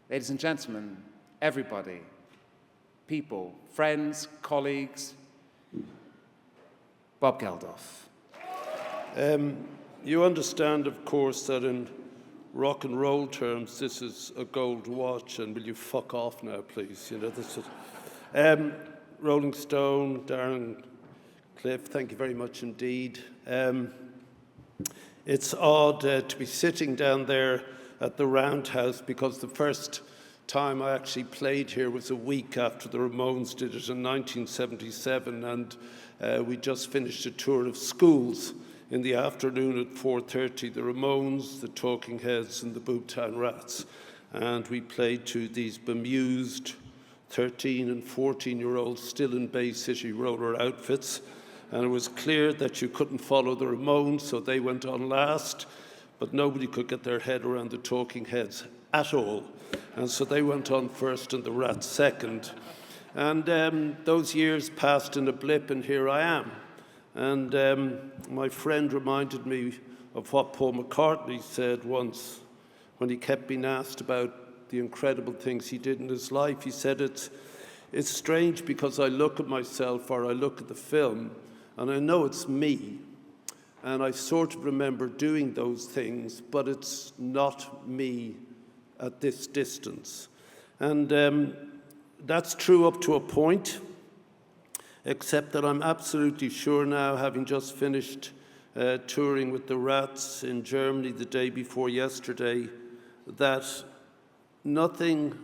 Ladies and gentlemen, everybody, people, friends, colleagues, Bob Geldof. You understand, of course, that in rock and roll terms, this is a gold watch, and will you fuck off now, please? You know, this is Rolling Stone, Darren, Cliff, thank you very much indeed. It's odd to be sitting down there at the Roundhouse, because the first time I actually played here was a week after the Ramones did it in 1977, and we just finished a tour of schools in the afternoon at 4:30, the Ramones, the Talking Heads, and the Boomtown Rats. And we played to these bemused 13 and 14-year-olds still in Bay City roller outfits. And it was clear that you couldn't follow the Ramones, so they went on last, but nobody could get their head around the Talking Heads at all. And so they went on first and the Rats second. And those years passed in a blip, and here I am. And my friend reminded me of what Paul McCartney said once when he kept being asked about the incredible things he did in his life. He said, it's strange because I look at myself or I look at the film and I know it's me. And I sort of remember doing those things, but it's not me at this distance. And that's true up to a point, except that I'm absolutely sure now, having just finished touring with the Rats in Germany the day before yesterday, that nothing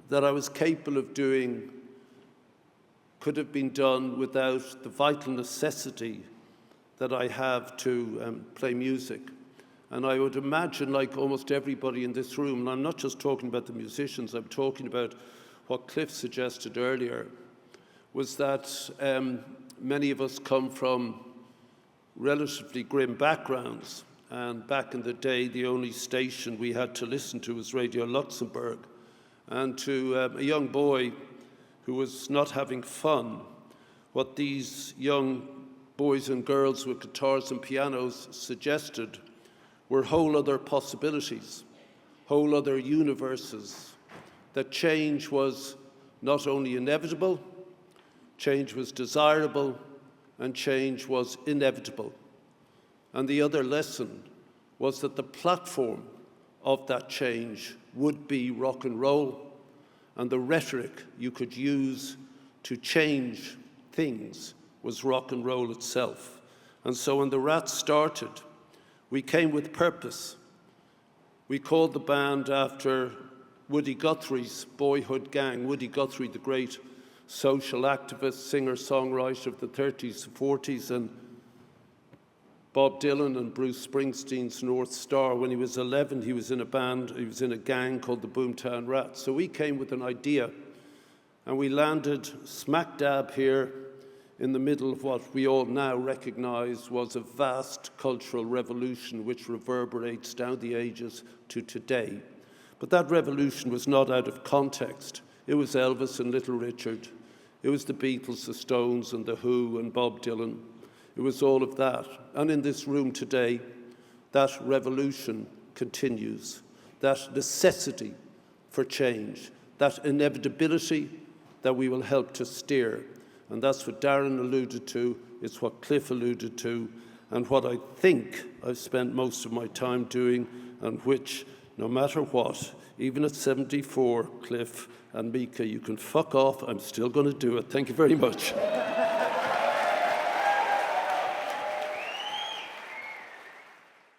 that I was capable of doing could have been done without the vital necessity that I have to play music. And I would imagine, like almost everybody in this room, and I'm not just talking about the musicians, I'm talking about what Cliff suggested earlier, was that many of us come from relatively grim backgrounds. And back in the day, the only station we had to listen to was Radio Luxembourg. And to a young boy who was not having fun, what these young boys and girls with guitars and pianos suggested were whole other possibilities, whole other universes, that change was not only inevitable, change was desirable, and change was inevitable. And the other lesson was that the platform of that change would be rock and roll, and the rhetoric you could use to change things was rock and roll itself. And so when the Rats started, we came with purpose. We called the band after Woody Guthrie's boyhood gang. Woody Guthrie, the great social activist, singer-songwriter of the 30s and 40s, and Bob Dylan and Bruce Springsteen's North Star. When he was 11, he was in a band, he was in a gang called the Boomtown Rats. So we came with an idea, and we landed smack dab here in the middle of what we all now recognize was a vast cultural revolution which reverberates down the ages to today. But that revolution was not out of context. It was Elvis and Little Richard. It was the Beatles, the Stones, and the Who, and Bob Dylan. It was all of that. And in this room today, that revolution continues. That necessity for change, that inevitability that we will help to steer. And that's what Darren alluded to, it's what Cliff alluded to, and what I think I've spent most of my time doing, and which, no matter what, even at 74, Cliff and Mika, you can fuck off, I'm still going to do it. Thank you very much.